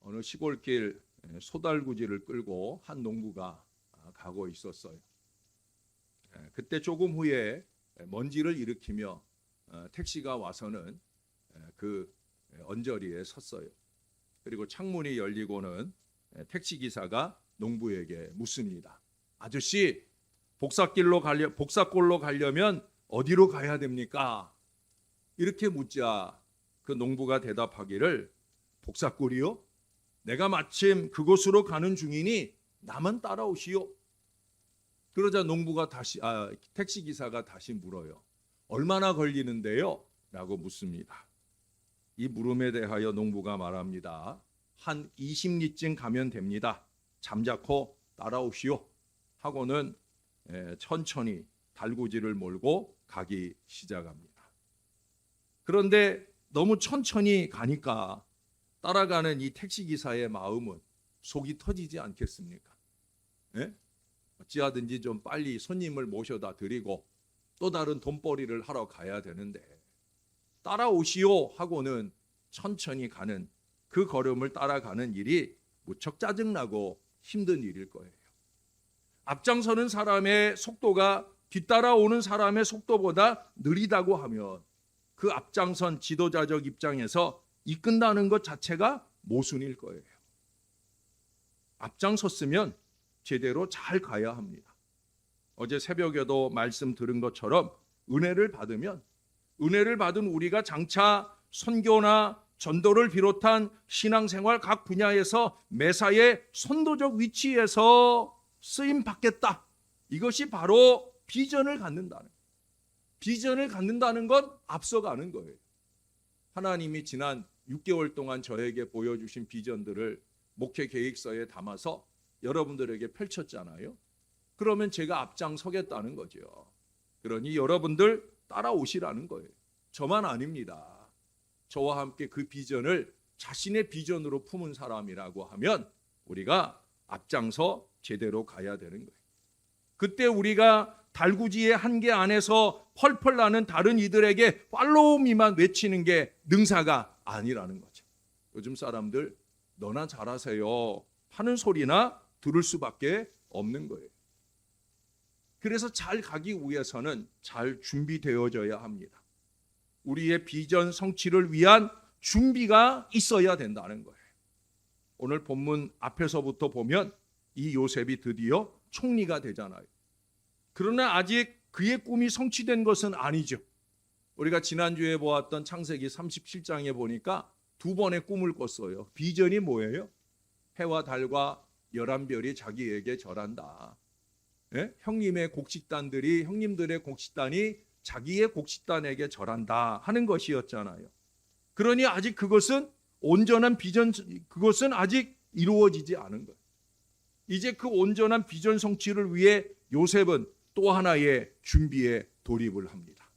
어느 시골길 소달구지를 끌고 한 농부가 가고 있었어요. 그때 조금 후에 먼지를 일으키며 택시가 와서는 그 언저리에 섰어요. 그리고 창문이 열리고는 택시기사가 농부에게 묻습니다. 아저씨, 복사골로 가려면 어디로 가야 됩니까? 이렇게 묻자 그 농부가 대답하기를, 복사골이요? 내가 마침 그곳으로 가는 중이니 나만 따라오시오. 그러자 택시기사가 다시 물어요. 얼마나 걸리는데요? 라고 묻습니다. 이 물음에 대하여 농부가 말합니다. 한 20리쯤 가면 됩니다. 잠자코 따라오시오. 하고는 천천히 달구지를 몰고 가기 시작합니다. 그런데 너무 천천히 가니까 따라가는 이 택시기사의 마음은 속이 터지지 않겠습니까? 예? 어찌하든지 좀 빨리 손님을 모셔다 드리고 또 다른 돈벌이를 하러 가야 되는데 따라오시오 하고는 천천히 가는 그 걸음을 따라가는 일이 무척 짜증나고 힘든 일일 거예요. 앞장서는 사람의 속도가 뒤따라오는 사람의 속도보다 느리다고 하면 그 앞장선 지도자적 입장에서 이끈다는 것 자체가 모순일 거예요. 앞장섰으면 제대로 잘 가야 합니다. 어제 새벽에도 말씀 들은 것처럼 은혜를 받으면 은혜를 받은 우리가 장차 선교나 전도를 비롯한 신앙생활 각 분야에서 매사에 선도적 위치에서 쓰임 받겠다. 이것이 바로 비전을 갖는다는 건 앞서가는 거예요. 하나님이 지난 6개월 동안 저에게 보여주신 비전들을 목회 계획서에 담아서 여러분들에게 펼쳤잖아요. 그러면 제가 앞장서겠다는 거죠. 그러니 여러분들 따라오시라는 거예요. 저만 아닙니다. 저와 함께 그 비전을 자신의 비전으로 품은 사람이라고 하면 우리가 앞장서 제대로 가야 되는 거예요. 그때 우리가 달구지의 한계 안에서 펄펄 나는 다른 이들에게 팔로우 미만 외치는 게 능사가 아니라는 거죠. 요즘 사람들 너나 잘하세요 하는 소리나 들을 수밖에 없는 거예요. 그래서 잘 가기 위해서는 잘 준비되어져야 합니다. 우리의 비전 성취를 위한 준비가 있어야 된다는 거예요. 오늘 본문 앞에서부터 보면 이 요셉이 드디어 총리가 되잖아요. 그러나 아직 그의 꿈이 성취된 것은 아니죠. 우리가 지난주에 보았던 창세기 37장에 보니까 두 번의 꿈을 꿨어요. 비전이 뭐예요? 해와 달과 11별이 자기에게 절한다. 예? 형님들의 곡식단이 자기의 곡식단에게 절한다 하는 것이었잖아요. 그러니 아직 그것은 그것은 아직 이루어지지 않은 거예요. 이제 그 온전한 비전 성취를 위해 요셉은 또 하나의 준비에 돌입을 합니다.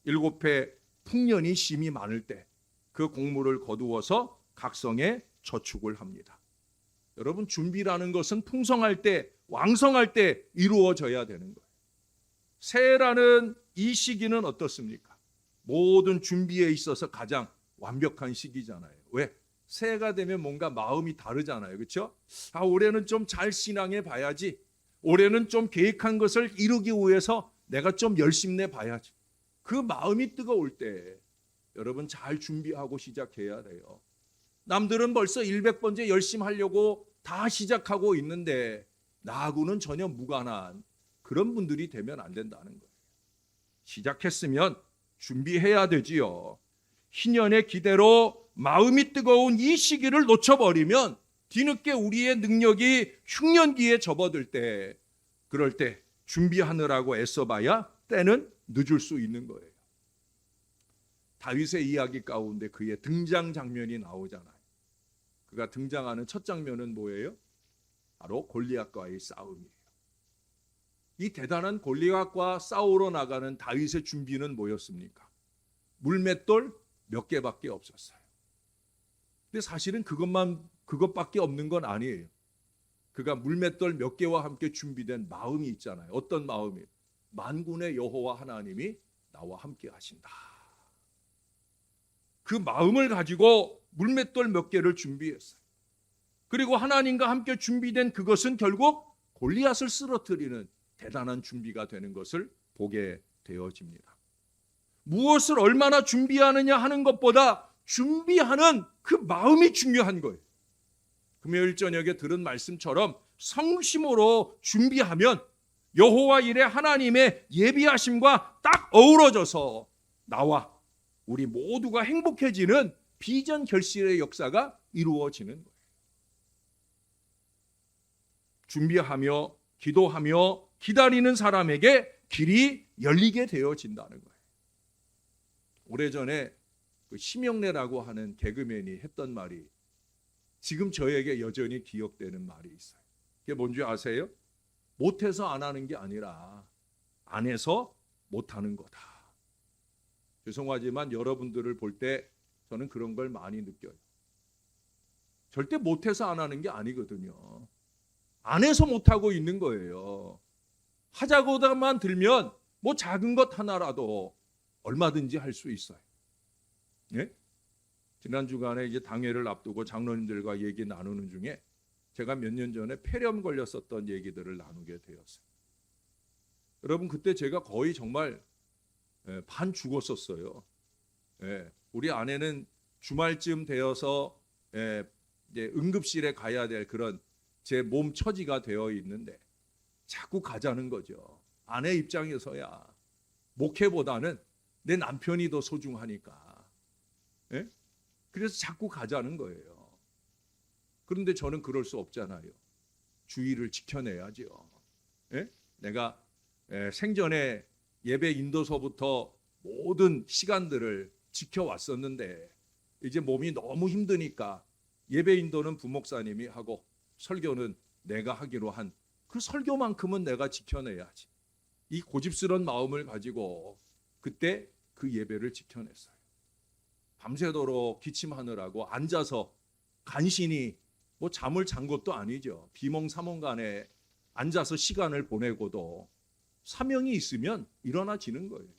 7해 풍년이 심히 많을 때 그 곡물을 거두어서 각성에 저축을 합니다. 여러분, 준비라는 것은 풍성할 때, 왕성할 때 이루어져야 되는 거예요. 새해라는 이 시기는 어떻습니까? 모든 준비에 있어서 가장 완벽한 시기잖아요. 왜? 새해가 되면 뭔가 마음이 다르잖아요. 그렇죠? 올해는 좀 잘 신앙해 봐야지. 올해는 좀 계획한 것을 이루기 위해서 내가 좀 열심히 내 봐야지. 그 마음이 뜨거울 때 여러분 잘 준비하고 시작해야 돼요. 남들은 벌써 100번째 열심히 하려고 다 시작하고 있는데 나하고는 전혀 무관한 그런 분들이 되면 안 된다는 거예요. 시작했으면 준비해야 되지요. 희년의 기대로 마음이 뜨거운 이 시기를 놓쳐버리면 뒤늦게 우리의 능력이 흉년기에 접어들 때, 그럴 때 준비하느라고 애써봐야 때는 늦을 수 있는 거예요. 다윗의 이야기 가운데 그의 등장 장면이 나오잖아요. 그가 등장하는 첫 장면은 뭐예요? 바로 골리앗과의 싸움이에요. 이 대단한 골리앗과 싸우러 나가는 다윗의 준비는 뭐였습니까? 물맷돌 몇 개밖에 없었어요. 근데 사실은 그것밖에 없는 건 아니에요. 그가 물맷돌 몇 개와 함께 준비된 마음이 있잖아요. 어떤 마음이에요? 만군의 여호와 하나님이 나와 함께 하신다. 그 마음을 가지고 물맷돌 몇 개를 준비했어요. 그리고 하나님과 함께 준비된 그것은 결국 골리앗을 쓰러뜨리는 대단한 준비가 되는 것을 보게 되어집니다. 무엇을 얼마나 준비하느냐 하는 것보다 준비하는 그 마음이 중요한 거예요. 금요일 저녁에 들은 말씀처럼 성심으로 준비하면 여호와 일의 하나님의 예비하심과 딱 어우러져서 나와 우리 모두가 행복해지는 비전 결실의 역사가 이루어지는 거예요. 준비하며 기도하며 기다리는 사람에게 길이 열리게 되어진다는 거예요. 오래전에 그 심영래라고 하는 개그맨이 했던 말이 지금 저에게 여전히 기억되는 말이 있어요. 그게 뭔지 아세요? 못해서 안 하는 게 아니라 안 해서 못하는 거다. 죄송하지만 여러분들을 볼 때 저는 그런 걸 많이 느껴요. 절대 못해서 안 하는 게 아니거든요. 안 해서 못하고 있는 거예요. 하자고만 들면 뭐 작은 것 하나라도 얼마든지 할 수 있어요. 예? 지난 주간에 이제 당회를 앞두고 장로님들과 얘기 나누는 중에 제가 몇 년 전에 폐렴 걸렸었던 얘기들을 나누게 되었어요. 여러분 그때 제가 거의 정말 반 죽었었어요. 우리 아내는 주말쯤 되어서 이제 응급실에 가야 될 그런 제 몸 처지가 되어 있는데 자꾸 가자는 거죠. 아내 입장에서야 목회보다는 내 남편이 더 소중하니까. 그래서 자꾸 가자는 거예요. 그런데 저는 그럴 수 없잖아요. 주의를 지켜내야죠. 내가 생전에 예배 인도서부터 모든 시간들을 지켜왔었는데 이제 몸이 너무 힘드니까 예배 인도는 부목사님이 하고 설교는 내가 하기로 한 그 설교만큼은 내가 지켜내야지. 이 고집스러운 마음을 가지고 그때 그 예배를 지켜냈어요. 밤새도록 기침하느라고 앉아서 간신히 뭐 잠을 잔 것도 아니죠. 비몽사몽간에 앉아서 시간을 보내고도 사명이 있으면 일어나지는 거예요.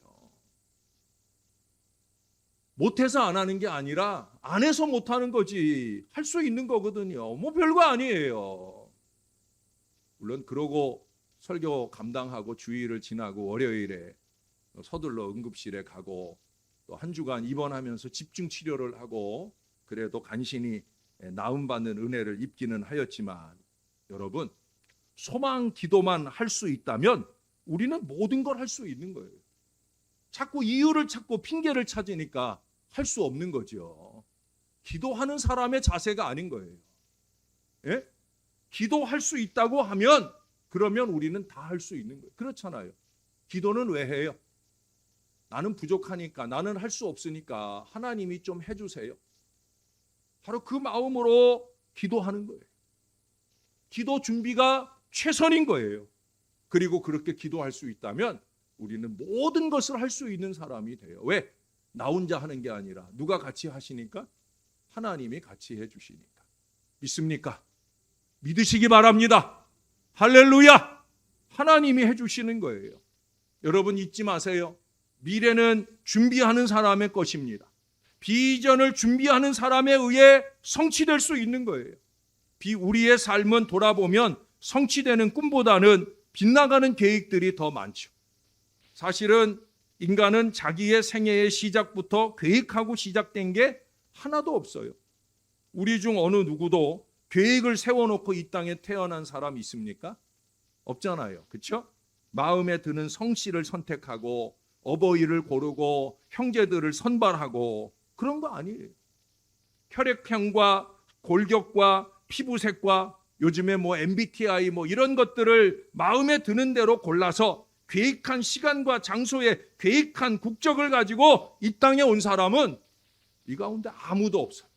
못해서 안 하는 게 아니라 안 해서 못하는 거지. 할 수 있는 거거든요. 뭐 별거 아니에요. 물론 그러고 설교 감당하고 주일을 지나고 월요일에 서둘러 응급실에 가고 또 한 주간 입원하면서 집중 치료를 하고 그래도 간신히 나음받는 은혜를 입기는 하였지만 여러분 소망 기도만 할 수 있다면 우리는 모든 걸 할 수 있는 거예요. 자꾸 이유를 찾고 핑계를 찾으니까 할 수 없는 거죠. 기도하는 사람의 자세가 아닌 거예요. 기도할 수 있다고 하면 그러면 우리는 다 할 수 있는 거예요. 그렇잖아요. 기도는 왜 해요? 나는 부족하니까, 나는 할 수 없으니까 하나님이 좀 해주세요. 바로 그 마음으로 기도하는 거예요. 기도 준비가 최선인 거예요. 그리고 그렇게 기도할 수 있다면 우리는 모든 것을 할 수 있는 사람이 돼요. 왜? 나 혼자 하는 게 아니라 누가 같이 하시니까? 하나님이 같이 해주시니까. 믿습니까? 믿으시기 바랍니다. 할렐루야! 하나님이 해주시는 거예요. 여러분 잊지 마세요. 미래는 준비하는 사람의 것입니다. 비전을 준비하는 사람에 의해 성취될 수 있는 거예요. 우리의 삶은 돌아보면 성취되는 꿈보다는 빗나가는 계획들이 더 많죠. 사실은 인간은 자기의 생애의 시작부터 계획하고 시작된 게 하나도 없어요. 우리 중 어느 누구도 계획을 세워놓고 이 땅에 태어난 사람 있습니까? 없잖아요. 그렇죠? 마음에 드는 성씨를 선택하고 어버이를 고르고 형제들을 선발하고 그런 거 아니에요. 혈액형과 골격과 피부색과 요즘에 뭐 MBTI 뭐 이런 것들을 마음에 드는 대로 골라서 계획한 시간과 장소에 계획한 국적을 가지고 이 땅에 온 사람은 이 가운데 아무도 없어요.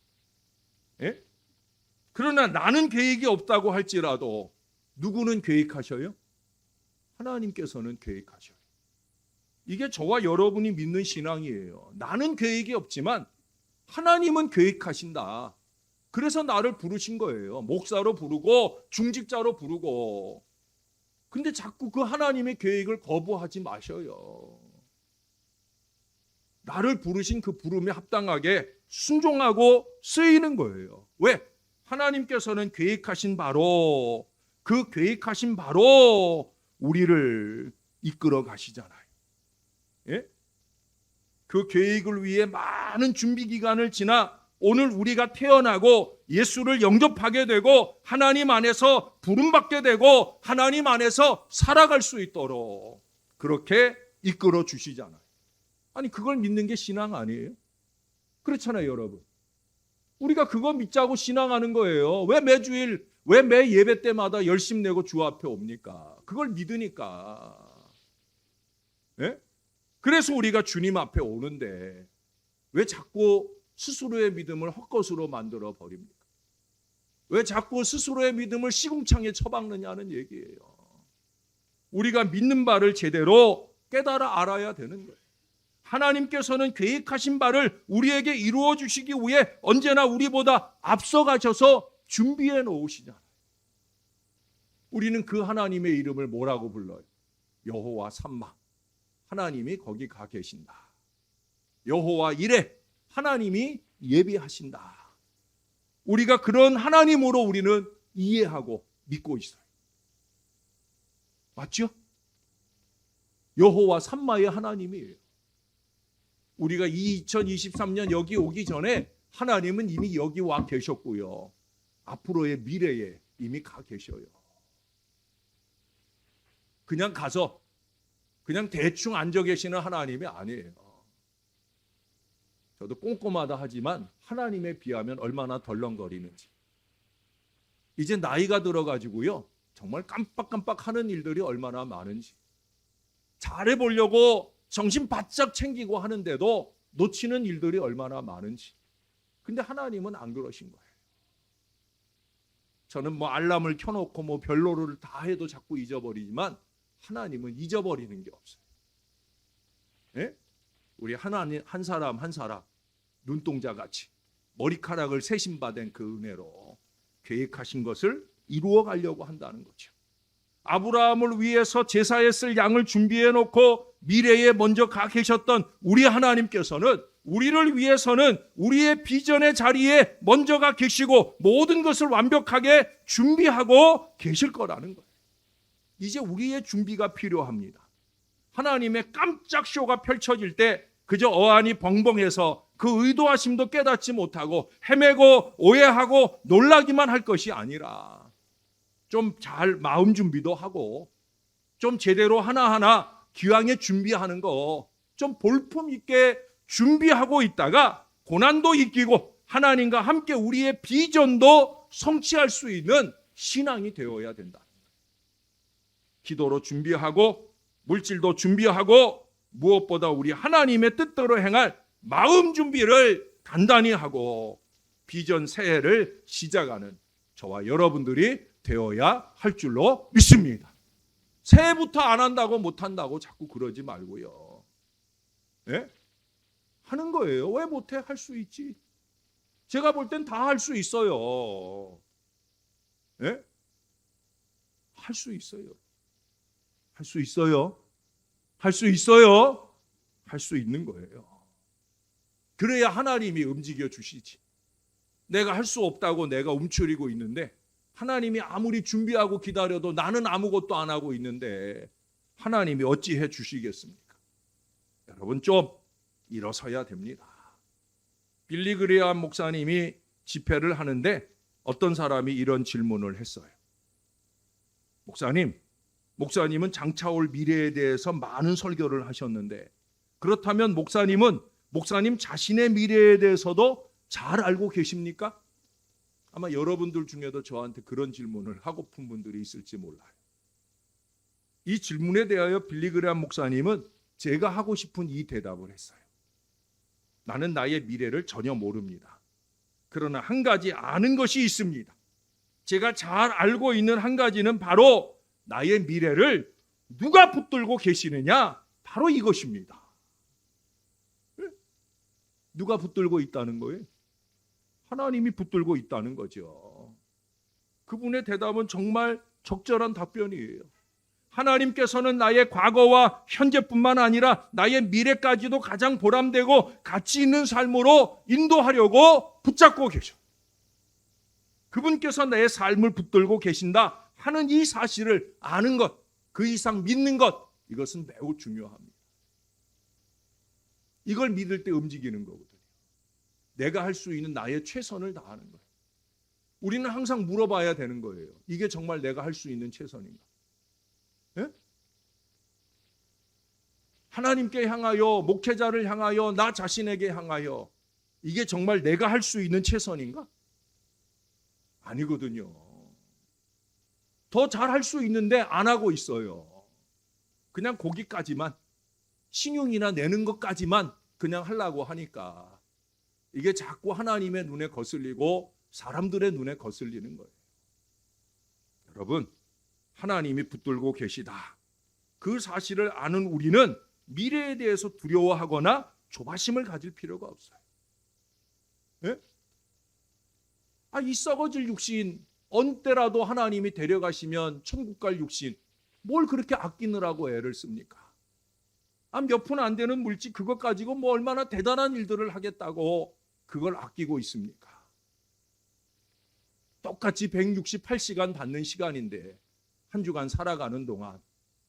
그러나 나는 계획이 없다고 할지라도 누구는 계획하셔요? 하나님께서는 계획하셔요. 이게 저와 여러분이 믿는 신앙이에요. 나는 계획이 없지만 하나님은 계획하신다. 그래서 나를 부르신 거예요. 목사로 부르고 중직자로 부르고. 근데 자꾸 그 하나님의 계획을 거부하지 마셔요. 나를 부르신 그 부름에 합당하게 순종하고 쓰이는 거예요. 왜? 하나님께서는 계획하신 바로 그 계획하신 바로 우리를 이끌어 가시잖아요. 예? 그 계획을 위해 많은 준비 기간을 지나 오늘 우리가 태어나고 예수를 영접하게 되고 하나님 안에서 부름받게 되고 하나님 안에서 살아갈 수 있도록 그렇게 이끌어 주시잖아요. 아니 그걸 믿는 게 신앙 아니에요? 그렇잖아요, 여러분. 우리가 그거 믿자고 신앙하는 거예요. 왜 매주일, 왜 매 예배 때마다 열심 내고 주 앞에 옵니까? 그걸 믿으니까. 예? 그래서 우리가 주님 앞에 오는데 왜 자꾸 스스로의 믿음을 헛것으로 만들어 버립니까? 왜 자꾸 스스로의 믿음을 시궁창에 처박느냐는 얘기예요. 우리가 믿는 바를 제대로 깨달아 알아야 되는 거예요. 하나님께서는 계획하신 바를 우리에게 이루어 주시기 위해 언제나 우리보다 앞서가셔서 준비해 놓으시잖아요. 우리는 그 하나님의 이름을 뭐라고 불러요? 여호와 삼마. 하나님이 거기 가 계신다. 여호와 이레. 하나님이 예비하신다. 우리가 그런 하나님으로 우리는 이해하고 믿고 있어요. 맞죠? 여호와 삼마의 하나님이에요. 우리가 2023년 여기 오기 전에 하나님은 이미 여기 와 계셨고요. 앞으로의 미래에 이미 가 계셔요. 그냥 가서 그냥 대충 앉아 계시는 하나님이 아니에요. 저도 꼼꼼하다 하지만 하나님에 비하면 얼마나 덜렁거리는지. 이제 나이가 들어가지고요. 정말 깜빡깜빡 하는 일들이 얼마나 많은지. 잘해보려고 정신 바짝 챙기고 하는데도 놓치는 일들이 얼마나 많은지. 근데 하나님은 안 그러신 거예요. 저는 뭐 알람을 켜놓고 뭐 별로를 다 해도 자꾸 잊어버리지만 하나님은 잊어버리는 게 없어요. 예? 우리 하나님 한 사람 눈동자같이 머리카락을 세심받은 그 은혜로 계획하신 것을 이루어 가려고 한다는 거죠. 아브라함을 위해서 제사에 쓸 양을 준비해 놓고 미래에 먼저 가 계셨던 우리 하나님께서는 우리를 위해서는 우리의 비전의 자리에 먼저 가 계시고 모든 것을 완벽하게 준비하고 계실 거라는 거예요. 이제 우리의 준비가 필요합니다. 하나님의 깜짝 쇼가 펼쳐질 때 그저 어안이 벙벙해서 그 의도하심도 깨닫지 못하고 헤매고 오해하고 놀라기만 할 것이 아니라 좀 잘 마음 준비도 하고 좀 제대로 하나하나 기왕에 준비하는 거 좀 볼품 있게 준비하고 있다가 고난도 이기고 하나님과 함께 우리의 비전도 성취할 수 있는 신앙이 되어야 된다. 기도로 준비하고 물질도 준비하고 무엇보다 우리 하나님의 뜻대로 행할 마음 준비를 단단히 하고 비전 새해를 시작하는 저와 여러분들이 되어야 할 줄로 믿습니다. 새해부터 안 한다고 못 한다고 자꾸 그러지 말고요. 예? 하는 거예요. 왜 못해? 할 수 있지. 제가 볼 땐 다 할 수 있어요. 예? 할 수 있어요. 할 수 있어요. 할 수 있어요. 할 수 있는 거예요. 그래야 하나님이 움직여 주시지. 내가 할 수 없다고 내가 움츠리고 있는데 하나님이 아무리 준비하고 기다려도 나는 아무것도 안 하고 있는데 하나님이 어찌 해 주시겠습니까? 여러분 좀 일어서야 됩니다. 빌리 그레이엄 목사님이 집회를 하는데 어떤 사람이 이런 질문을 했어요. 목사님은 장차 올 미래에 대해서 많은 설교를 하셨는데 그렇다면 목사님 자신의 미래에 대해서도 잘 알고 계십니까? 아마 여러분들 중에도 저한테 그런 질문을 하고픈 분들이 있을지 몰라요. 이 질문에 대하여 빌리 그레이엄 목사님은 제가 하고 싶은 이 대답을 했어요. 나는 나의 미래를 전혀 모릅니다. 그러나 한 가지 아는 것이 있습니다. 제가 잘 알고 있는 한 가지는 바로 나의 미래를 누가 붙들고 계시느냐? 바로 이것입니다. 누가 붙들고 있다는 거예요? 하나님이 붙들고 있다는 거죠. 그분의 대답은 정말 적절한 답변이에요. 하나님께서는 나의 과거와 현재뿐만 아니라 나의 미래까지도 가장 보람되고 가치 있는 삶으로 인도하려고 붙잡고 계셔. 그분께서 내 삶을 붙들고 계신다 하는 이 사실을 아는 것, 그 이상 믿는 것, 이것은 매우 중요합니다. 이걸 믿을 때 움직이는 거거든요. 내가 할 수 있는 나의 최선을 다하는 거예요. 우리는 항상 물어봐야 되는 거예요. 이게 정말 내가 할 수 있는 최선인가? 예? 하나님께 향하여, 목회자를 향하여, 나 자신에게 향하여 이게 정말 내가 할 수 있는 최선인가? 아니거든요. 더 잘 할 수 있는데 안 하고 있어요. 그냥 거기까지만, 신용이나 내는 것까지만 그냥 하려고 하니까 이게 자꾸 하나님의 눈에 거슬리고 사람들의 눈에 거슬리는 거예요. 여러분, 하나님이 붙들고 계시다, 그 사실을 아는 우리는 미래에 대해서 두려워하거나 조바심을 가질 필요가 없어요. 예? 이 썩어질 육신, 어느 때라도 하나님이 데려가시면 천국 갈 육신, 뭘 그렇게 아끼느라고 애를 씁니까? 몇 푼 안 되는 물질 그것 가지고 뭐 얼마나 대단한 일들을 하겠다고 그걸 아끼고 있습니까? 똑같이 168시간 받는 시간인데 한 주간 살아가는 동안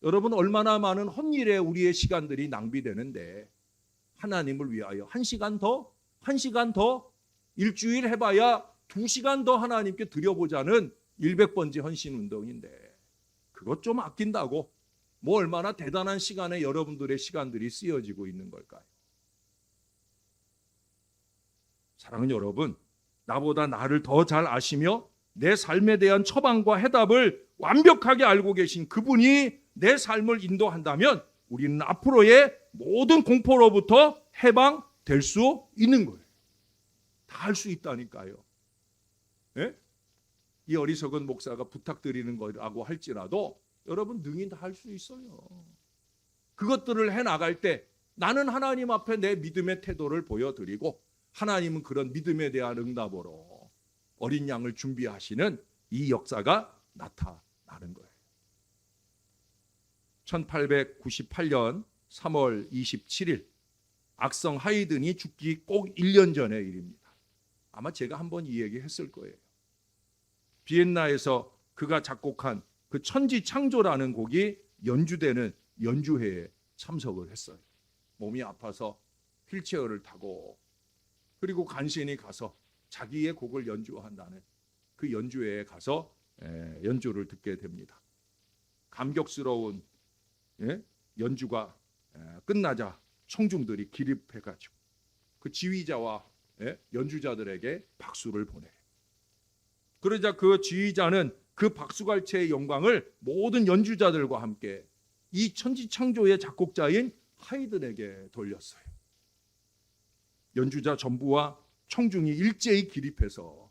여러분 얼마나 많은 헛일에 우리의 시간들이 낭비되는데, 하나님을 위하여 1시간 더, 1시간 더, 일주일 해봐야 2시간 더 하나님께 드려보자는 100번째 헌신운동인데 그것 좀 아낀다고 뭐 얼마나 대단한 시간에 여러분들의 시간들이 쓰여지고 있는 걸까요? 사랑하는 여러분, 나보다 나를 더 잘 아시며 내 삶에 대한 처방과 해답을 완벽하게 알고 계신 그분이 내 삶을 인도한다면 우리는 앞으로의 모든 공포로부터 해방될 수 있는 거예요. 다 할 수 있다니까요. 예? 이 어리석은 목사가 부탁드리는 거라고 할지라도 여러분 능히 다 할 수 있어요. 그것들을 해나갈 때 나는 하나님 앞에 내 믿음의 태도를 보여드리고 하나님은 그런 믿음에 대한 응답으로 어린 양을 준비하시는 이 역사가 나타나는 거예요. 1898년 3월 27일 악성 하이든이 죽기 꼭 1년 전의 일입니다. 아마 제가 한번 이 얘기 했을 거예요. 비엔나에서 그가 작곡한 그 천지창조라는 곡이 연주되는 연주회에 참석을 했어요. 몸이 아파서 휠체어를 타고 그리고 간신히 가서 자기의 곡을 연주한다는 그 연주회에 가서 연주를 듣게 됩니다. 감격스러운 연주가 끝나자 청중들이 기립해가지고 그 지휘자와 연주자들에게 박수를 보내요. 그러자 그 지휘자는 그 박수갈채의 영광을 모든 연주자들과 함께 이 천지창조의 작곡자인 하이든에게 돌렸어요. 연주자 전부와 청중이 일제히 기립해서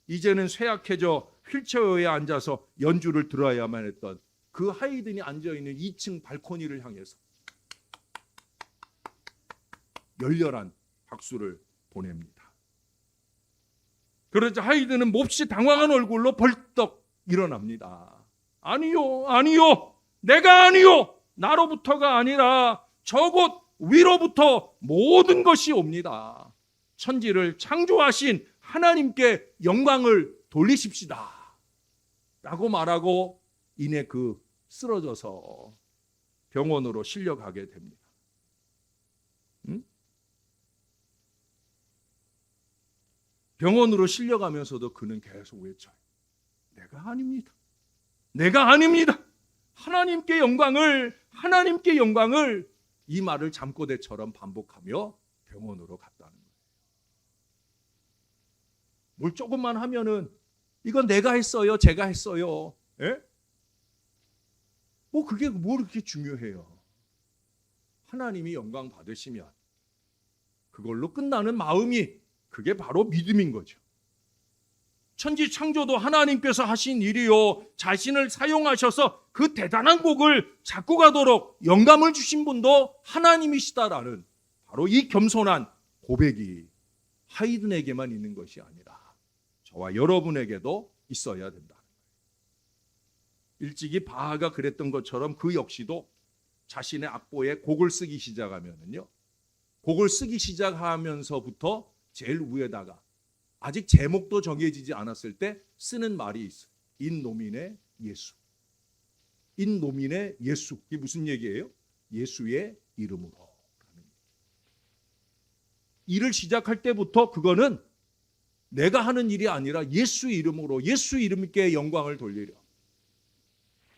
이제는 쇠약해져 휠체어에 앉아서 연주를 들어야만 했던 그 하이든이 앉아있는 2층 발코니를 향해서 열렬한 박수를 보냅니다. 그러자 하이든은 몹시 당황한 얼굴로 벌떡 일어납니다. 아니요, 아니요, 내가 아니요, 나로부터가 아니라 저곳 위로부터 모든 것이 옵니다. 천지를 창조하신 하나님께 영광을 돌리십시다 라고 말하고 이내 그 쓰러져서 병원으로 실려가게 됩니다. 병원으로 실려가면서도 그는 계속 외쳐요. 내가 아닙니다. 내가 아닙니다. 하나님께 영광을, 하나님께 영광을, 이 말을 잠꼬대처럼 반복하며 병원으로 갔다는 거예요. 뭘 조금만 하면은 이건 내가 했어요, 제가 했어요. 예? 그게 뭐 그렇게 중요해요. 하나님이 영광 받으시면 그걸로 끝나는 마음이 그게 바로 믿음인 거죠. 천지 창조도 하나님께서 하신 일이요, 자신을 사용하셔서 그 대단한 곡을 작곡하도록 영감을 주신 분도 하나님이시다라는 바로 이 겸손한 고백이 하이든에게만 있는 것이 아니라 저와 여러분에게도 있어야 된다. 일찍이 바하가 그랬던 것처럼 그 역시도 자신의 악보에 곡을 쓰기 시작하면은요, 곡을 쓰기 시작하면서부터 제일 위에다가 아직 제목도 정해지지 않았을 때 쓰는 말이 있어요. 인 노미네 예수. 인 노미네 예수. 이게 무슨 얘기예요? 예수의 이름으로. 일을 시작할 때부터 그거는 내가 하는 일이 아니라 예수 이름으로, 예수 이름께 영광을 돌리려.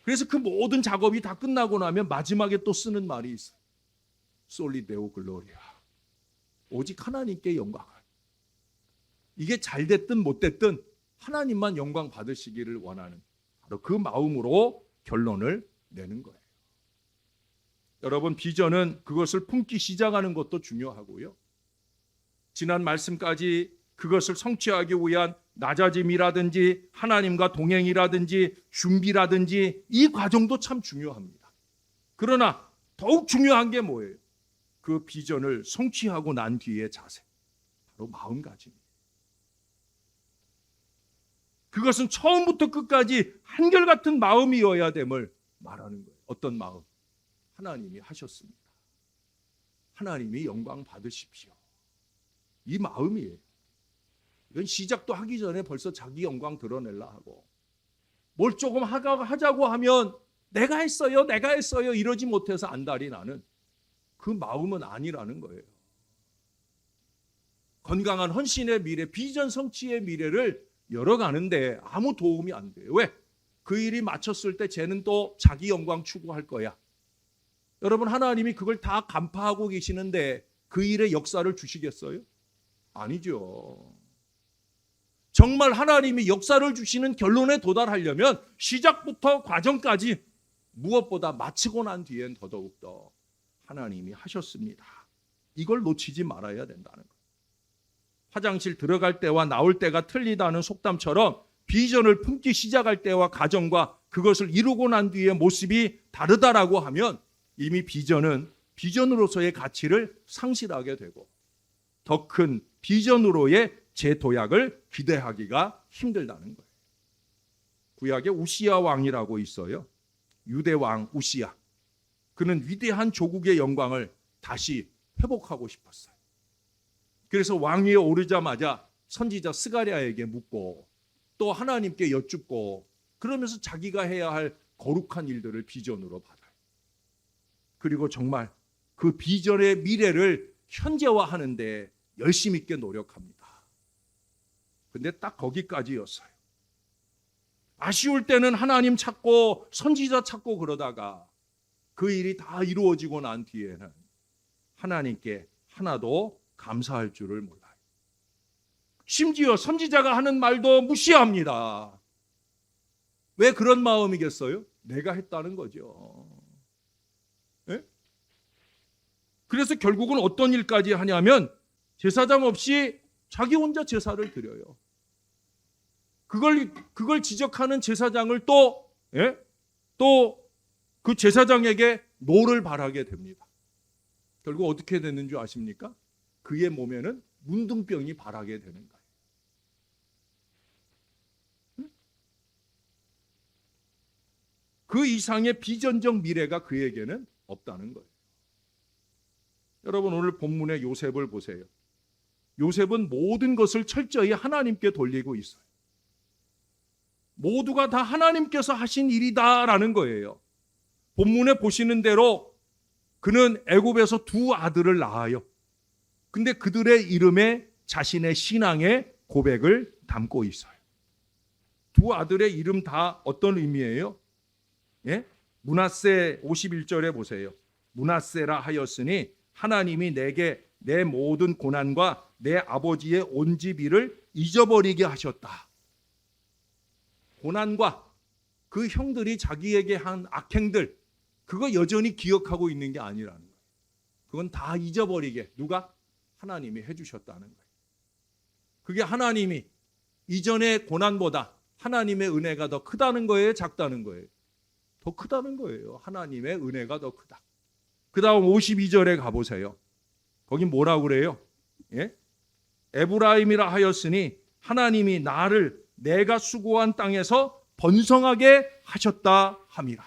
그래서 그 모든 작업이 다 끝나고 나면 마지막에 또 쓰는 말이 있어요. 솔리 데오 글로리아. 오직 하나님께 영광을. 이게 잘 됐든 못 됐든 하나님만 영광 받으시기를 원하는 바로 그 마음으로 결론을 내는 거예요. 여러분, 비전은 그것을 품기 시작하는 것도 중요하고요. 지난 말씀까지 그것을 성취하기 위한 낮아짐이라든지 하나님과 동행이라든지 준비라든지 이 과정도 참 중요합니다. 그러나 더욱 중요한 게 뭐예요? 그 비전을 성취하고 난 뒤의 자세, 바로 마음가짐이에요. 그것은 처음부터 끝까지 한결같은 마음이어야 됨을 말하는 거예요. 어떤 마음? 하나님이 하셨습니다. 하나님이 영광 받으십시오. 이 마음이에요. 이건 시작도 하기 전에 벌써 자기 영광 드러내려 하고, 뭘 조금 하자고 하면 내가 했어요 이러지 못해서 안달이 나는 그 마음은 아니라는 거예요. 건강한 헌신의 미래, 비전 성취의 미래를 열어가는데 아무 도움이 안 돼요. 왜? 그 일이 마쳤을 때 쟤는 또 자기 영광 추구할 거야. 여러분, 하나님이 그걸 다 간파하고 계시는데 그 일에 역사를 주시겠어요? 아니죠. 정말 하나님이 역사를 주시는 결론에 도달하려면 시작부터 과정까지 무엇보다 마치고 난 뒤엔 더더욱더 하나님이 하셨습니다. 이걸 놓치지 말아야 된다는 거예요. 화장실 들어갈 때와 나올 때가 틀리다는 속담처럼 비전을 품기 시작할 때와 과정과 그것을 이루고 난 뒤의 모습이 다르다라고 하면 이미 비전은 비전으로서의 가치를 상실하게 되고 더 큰 비전으로의 재도약을 기대하기가 힘들다는 거예요. 구약에 우시야 왕이라고 있어요. 유대 왕 우시야. 그는 위대한 조국의 영광을 다시 회복하고 싶었어요. 그래서 왕위에 오르자마자 선지자 스가랴에게 묻고 또 하나님께 여쭙고 그러면서 자기가 해야 할 거룩한 일들을 비전으로 받아요. 그리고 정말 그 비전의 미래를 현재화하는데 열심 있게 노력합니다. 근데 딱 거기까지였어요. 아쉬울 때는 하나님 찾고 선지자 찾고 그러다가 그 일이 다 이루어지고 난 뒤에는 하나님께 하나도 감사할 줄을 몰라요. 심지어 선지자가 하는 말도 무시합니다. 왜 그런 마음이겠어요? 내가 했다는 거죠. 네? 그래서 결국은 어떤 일까지 하냐면 제사장 없이 자기 혼자 제사를 드려요. 그걸 지적하는 제사장을 또 그 제사장에게 노를 바라게 됩니다. 결국 어떻게 되는 줄 아십니까? 그의 몸에는 문둥병이 발하게 되는 거예요. 그 이상의 비전적 미래가 그에게는 없다는 거예요. 여러분, 오늘 본문의 요셉을 보세요. 요셉은 모든 것을 철저히 하나님께 돌리고 있어요. 모두가 다 하나님께서 하신 일이다라는 거예요. 본문에 보시는 대로 그는 애굽에서 두 아들을 낳아요. 근데 그들의 이름에 자신의 신앙의 고백을 담고 있어요. 두 아들의 이름 다 어떤 의미예요? 예? 므낫세 51절에 보세요. 므낫세라 하였으니 하나님이 내게 내 모든 고난과 내 아버지의 온 집 일을 잊어버리게 하셨다. 고난과 그 형들이 자기에게 한 악행들, 그거 여전히 기억하고 있는 게 아니라는 거예요. 그건 다 잊어버리게 누가? 하나님이 해주셨다는 거예요. 그게 하나님이 이전의 고난보다 하나님의 은혜가 더 크다는 거예요? 작다는 거예요? 더 크다는 거예요. 하나님의 은혜가 더 크다. 그 다음 52절에 가보세요. 거기 뭐라고 그래요? 예? 에브라임이라 하였으니 하나님이 나를 내가 수고한 땅에서 번성하게 하셨다 함이라.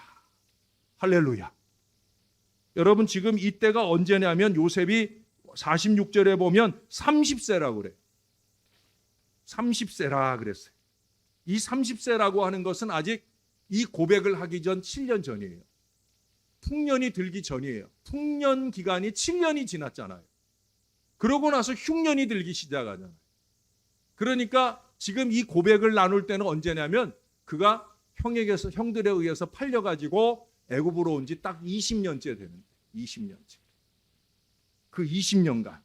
할렐루야. 여러분, 지금 이때가 언제냐면 요셉이 46절에 보면 30세라고 그래요. 30세라 그랬어요. 이 30세라고 하는 것은 아직 이 고백을 하기 전 7년 전이에요. 풍년이 들기 전이에요. 풍년 기간이 7년이 지났잖아요. 그러고 나서 흉년이 들기 시작하잖아요. 그러니까 지금 이 고백을 나눌 때는 언제냐면 그가 형들에 의해서 팔려가지고 애굽으로 온 지 딱 20년째 되는데 20년째. 그 20년간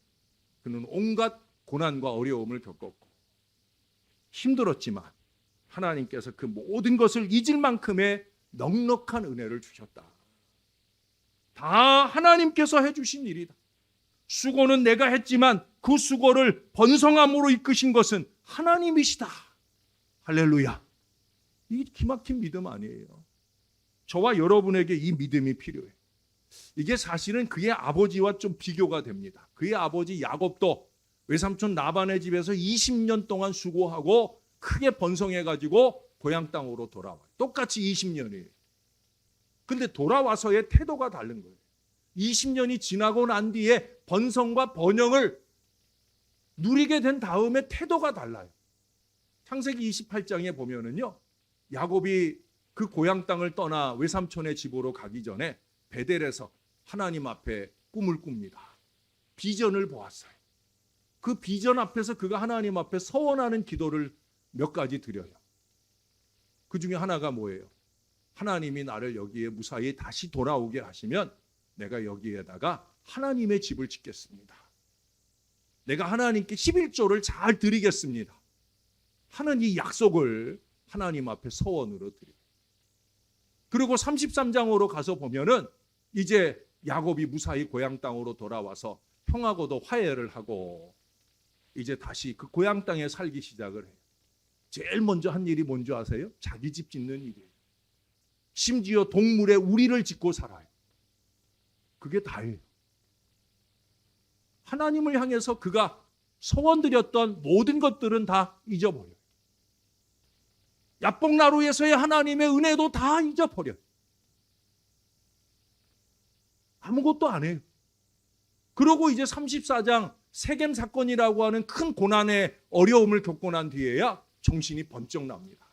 그는 온갖 고난과 어려움을 겪었고 힘들었지만 하나님께서 그 모든 것을 잊을 만큼의 넉넉한 은혜를 주셨다. 다 하나님께서 해주신 일이다. 수고는 내가 했지만 그 수고를 번성함으로 이끄신 것은 하나님이시다. 할렐루야. 이 기막힌 믿음 아니에요. 저와 여러분에게 이 믿음이 필요해요. 이게 사실은 그의 아버지와 좀 비교가 됩니다. 그의 아버지 야곱도 외삼촌 라반의 집에서 20년 동안 수고하고 크게 번성해가지고 고향 땅으로 돌아와요. 똑같이 20년이에요. 근데 돌아와서의 태도가 다른 거예요. 20년이 지나고 난 뒤에 번성과 번영을 누리게 된 다음에 태도가 달라요. 창세기 28장에 보면은요, 야곱이 그 고향 땅을 떠나 외삼촌의 집으로 가기 전에 베델에서 하나님 앞에 꿈을 꿉니다. 비전을 보았어요. 그 비전 앞에서 그가 하나님 앞에 서원하는 기도를 몇 가지 드려요. 그 중에 하나가 뭐예요? 하나님이 나를 여기에 무사히 다시 돌아오게 하시면 내가 여기에다가 하나님의 집을 짓겠습니다. 내가 하나님께 11조를 잘 드리겠습니다. 하는 이 약속을 하나님 앞에 서원으로 드려요. 그리고 33장으로 가서 보면은 이제 야곱이 무사히 고향 땅으로 돌아와서 형하고도 화해를 하고 이제 다시 그 고향 땅에 살기 시작을 해요. 제일 먼저 한 일이 뭔지 아세요? 자기 집 짓는 일이에요. 심지어 동물의 우리를 짓고 살아요. 그게 다예요. 하나님을 향해서 그가 소원드렸던 모든 것들은 다 잊어버려요. 야복나루에서의 하나님의 은혜도 다 잊어버려요. 아무것도 안 해요. 그러고 이제 34장 세겜 사건이라고 하는 큰 고난의 어려움을 겪고 난 뒤에야 정신이 번쩍 납니다.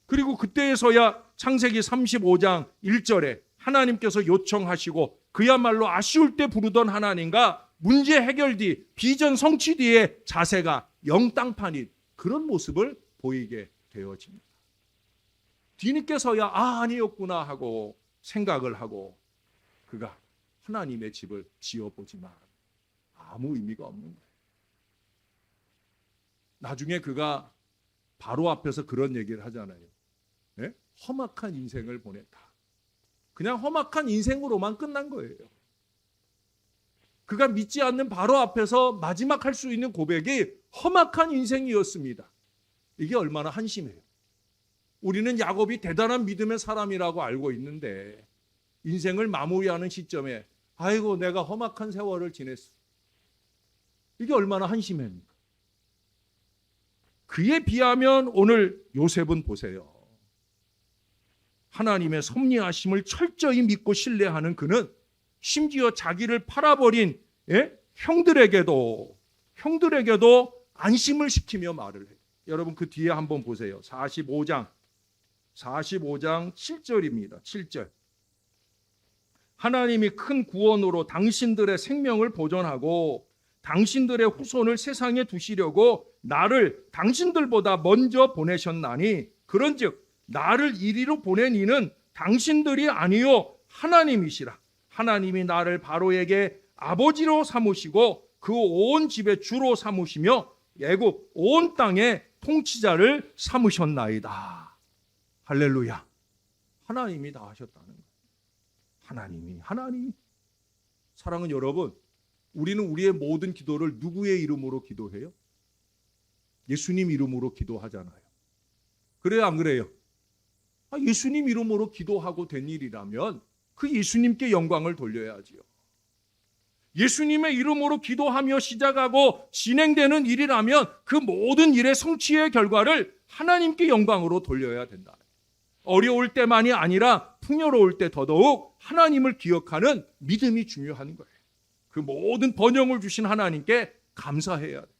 그리고 그때에서야 창세기 35장 1절에 하나님께서 요청하시고 그야말로 아쉬울 때 부르던 하나님과 문제 해결 뒤 비전 성취 뒤에 자세가 영땅판인 그런 모습을 보이게 되어집니다. 뒤늦게서야 아니었구나 하고 생각을 하고 그가 하나님의 집을 지어보지만 아무 의미가 없는 거예요. 나중에 그가 바로 앞에서 그런 얘기를 하잖아요. 네? 험악한 인생을 보냈다. 그냥 험악한 인생으로만 끝난 거예요. 그가 믿지 않는 바로 앞에서 마지막 할 수 있는 고백이 험악한 인생이었습니다. 이게 얼마나 한심해요. 우리는 야곱이 대단한 믿음의 사람이라고 알고 있는데 인생을 마무리하는 시점에 아이고 내가 험악한 세월을 지냈어. 이게 얼마나 한심합니까? 그에 비하면 오늘 요셉은 보세요. 하나님의 섭리하심을 철저히 믿고 신뢰하는 그는 심지어 자기를 팔아버린 형들에게도 안심을 시키며 말을 해요. 여러분 그 뒤에 한번 보세요. 45장 7절입니다. 7절. 하나님이 큰 구원으로 당신들의 생명을 보존하고 당신들의 후손을 세상에 두시려고 나를 당신들보다 먼저 보내셨나니 그런즉 나를 이리로 보낸 이는 당신들이 아니요 하나님이시라. 하나님이 나를 바로에게 아버지로 삼으시고 그 온 집의 주로 삼으시며 애굽 온 땅의 통치자를 삼으셨나이다. 할렐루야. 하나님이 다 하셨다는 거예요. 하나님이. 사랑하는 여러분, 우리는 우리의 모든 기도를 누구의 이름으로 기도해요? 예수님 이름으로 기도하잖아요. 그래요, 안 그래요? 예수님 이름으로 기도하고 된 일이라면 그 예수님께 영광을 돌려야지요. 예수님의 이름으로 기도하며 시작하고 진행되는 일이라면 그 모든 일의 성취의 결과를 하나님께 영광으로 돌려야 된다. 어려울 때만이 아니라 풍요로울 때 더더욱 하나님을 기억하는 믿음이 중요한 거예요. 그 모든 번영을 주신 하나님께 감사해야 돼요.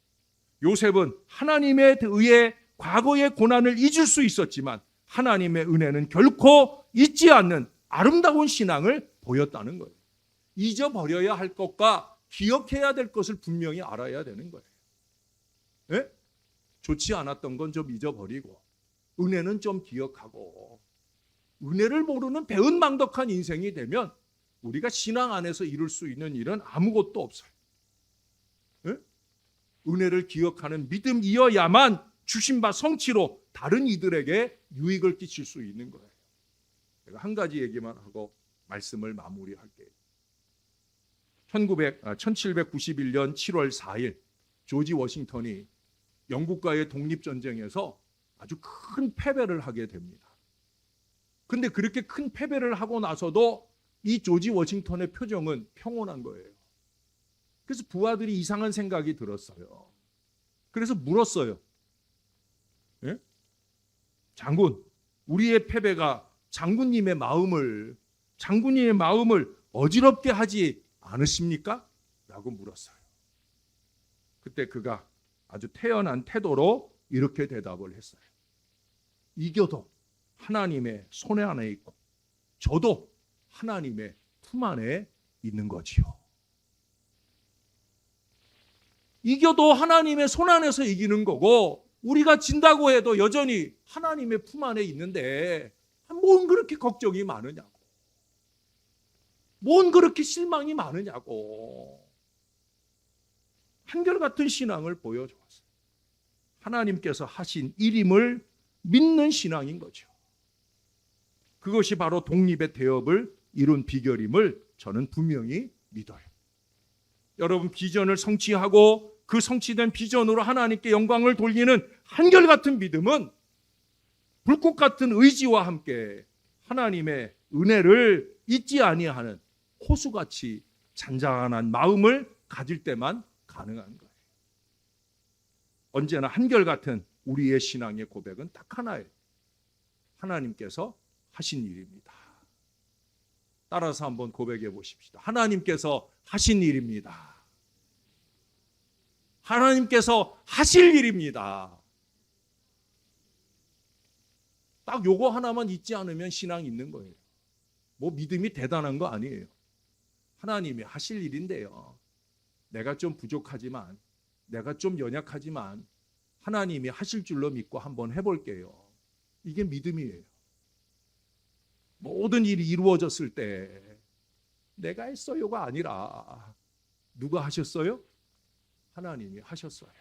요셉은 하나님에 의해 과거의 고난을 잊을 수 있었지만 하나님의 은혜는 결코 잊지 않는 아름다운 신앙을 보였다는 거예요. 잊어버려야 할 것과 기억해야 될 것을 분명히 알아야 되는 거예요. 예? 좋지 않았던 건 좀 잊어버리고 은혜는 좀 기억하고, 은혜를 모르는 배은망덕한 인생이 되면 우리가 신앙 안에서 이룰 수 있는 일은 아무것도 없어요. 예? 은혜를 기억하는 믿음이어야만 주신 바 성취로 다른 이들에게 유익을 끼칠 수 있는 거예요. 제가 한 가지 얘기만 하고 말씀을 마무리할게요. 1791년 7월 4일 조지 워싱턴이 영국과의 독립전쟁에서 아주 큰 패배를 하게 됩니다. 근데 그렇게 큰 패배를 하고 나서도 이 조지 워싱턴의 표정은 평온한 거예요. 그래서 부하들이 이상한 생각이 들었어요. 그래서 물었어요. 예? 장군, 우리의 패배가 장군님의 마음을 어지럽게 하지 않으십니까? 라고 물었어요. 그때 그가 아주 태연한 태도로 이렇게 대답을 했어요. 이겨도 하나님의 손에 안에 있고 저도 하나님의 품 안에 있는 거지요. 이겨도 하나님의 손 안에서 이기는 거고, 우리가 진다고 해도 여전히 하나님의 품 안에 있는데 뭔 그렇게 걱정이 많으냐고, 뭔 그렇게 실망이 많으냐고. 한결같은 신앙을 보여주었어요. 하나님께서 하신 일임을 믿는 신앙인 거죠. 그것이 바로 독립의 태엽을 이룬 비결임을 저는 분명히 믿어요. 여러분, 비전을 성취하고 그 성취된 비전으로 하나님께 영광을 돌리는 한결같은 믿음은 불꽃 같은 의지와 함께 하나님의 은혜를 잊지 아니하는 호수같이 잔잔한 마음을 가질 때만 가능한 거예요. 언제나 한결같은 우리의 신앙의 고백은 딱 하나예요. 하나님께서 하신 일입니다. 따라서 한번 고백해 보십시다. 하나님께서 하신 일입니다. 하나님께서 하실 일입니다. 딱 요거 하나만 잊지 않으면 신앙이 있는 거예요. 뭐 믿음이 대단한 거 아니에요. 하나님이 하실 일인데요. 내가 좀 부족하지만, 내가 좀 연약하지만 하나님이 하실 줄로 믿고 한번 해볼게요. 이게 믿음이에요. 모든 일이 이루어졌을 때 내가 했어요가 아니라 누가 하셨어요? 하나님이 하셨어요.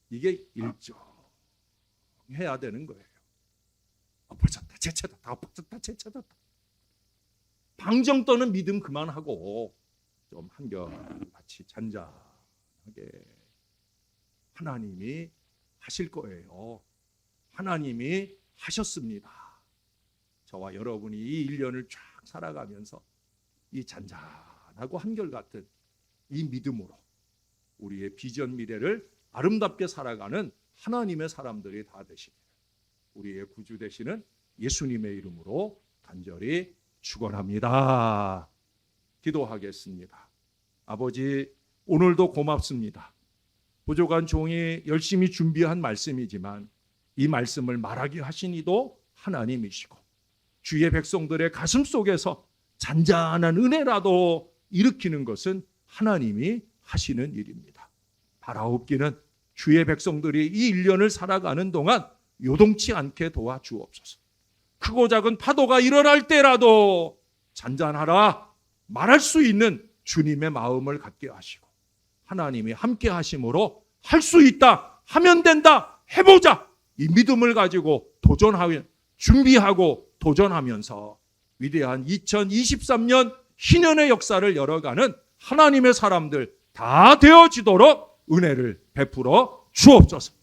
이게 일정해야 되는 거예요. 엎어졌다 제쳐졌다, 엎어졌다 제쳐졌다. 방정 떠는 믿음 그만하고 좀 한결같이 잔잔하게 하나님이 하실 거예요. 하나님이 하셨습니다. 저와 여러분이 이 1년을 쫙 살아가면서 이 잔잔하고 한결같은 이 믿음으로 우리의 비전 미래를 아름답게 살아가는 하나님의 사람들이 다 되시기를 우리의 구주 되시는 예수님의 이름으로 간절히 축원합니다. 기도하겠습니다. 아버지, 오늘도 고맙습니다. 부족한 종이 열심히 준비한 말씀이지만 이 말씀을 말하게 하신 이도 하나님이시고 주의 백성들의 가슴 속에서 잔잔한 은혜라도 일으키는 것은 하나님이 하시는 일입니다. 바라옵기는 주의 백성들이 이 1년을 살아가는 동안 요동치 않게 도와주옵소서. 크고 작은 파도가 일어날 때라도 잔잔하라 말할 수 있는 주님의 마음을 갖게 하시고 하나님이 함께 하심으로 할 수 있다, 하면 된다, 해보자, 이 믿음을 가지고 도전하며 준비하고 도전하면서 위대한 2023년 신년의 역사를 열어가는 하나님의 사람들 다 되어지도록 은혜를 베풀어 주옵소서.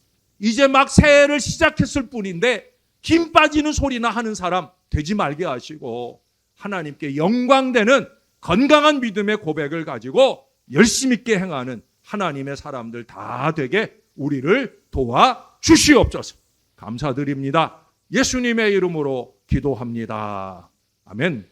이제 막 새해를 시작했을 뿐인데 김 빠지는 소리나 하는 사람 되지 말게 하시고 하나님께 영광되는 건강한 믿음의 고백을 가지고 열심 있게 행하는 하나님의 사람들 다 되게 우리를 도와주시옵소서. 감사드립니다. 예수님의 이름으로 기도합니다. 아멘.